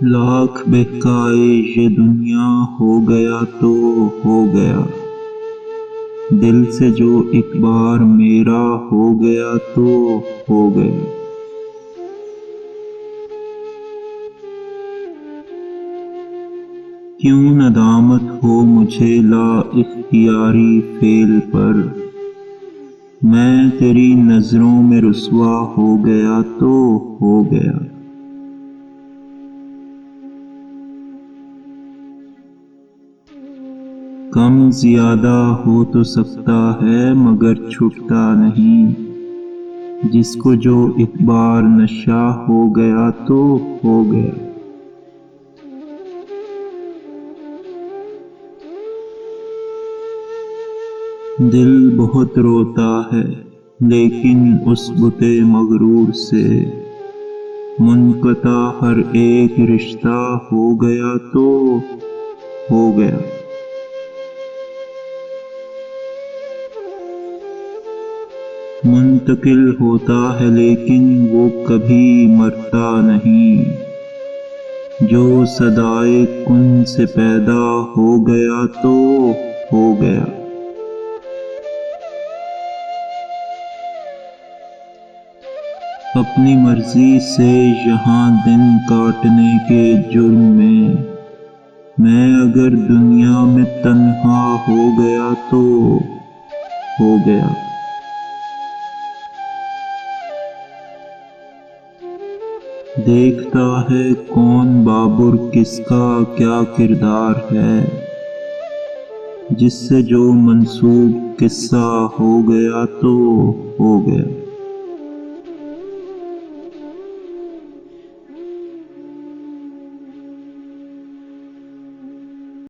لاکھ بہکائے یہ دنیا، ہو گیا تو ہو گیا، دل سے جو ایک بار میرا ہو گیا تو ہو گیا۔ کیوں ندامت ہو مجھے لا اختیاری فعل پر، میں تیری نظروں میں رسوا ہو گیا تو ہو گیا۔ کم زیادہ ہو تو سکتا ہے مگر چھٹتا نہیں، جس کو جو ایک بار نشہ ہو گیا تو ہو گیا۔ دل بہت روتا ہے لیکن اس بت مغرور سے، منقطع ہر ایک رشتہ ہو گیا تو ہو گیا۔ منتقل ہوتا ہے لیکن وہ کبھی مرتا نہیں، جو صدائے کن سے پیدا ہو گیا تو ہو گیا۔ اپنی مرضی سے یہاں دن کاٹنے کے جرم میں اگر دنیا میں تنہا ہو گیا تو ہو گیا۔ دیکھتا ہے کون بابر کس کا کیا کردار ہے، جس سے جو منسوب قصہ ہو گیا تو ہو گیا۔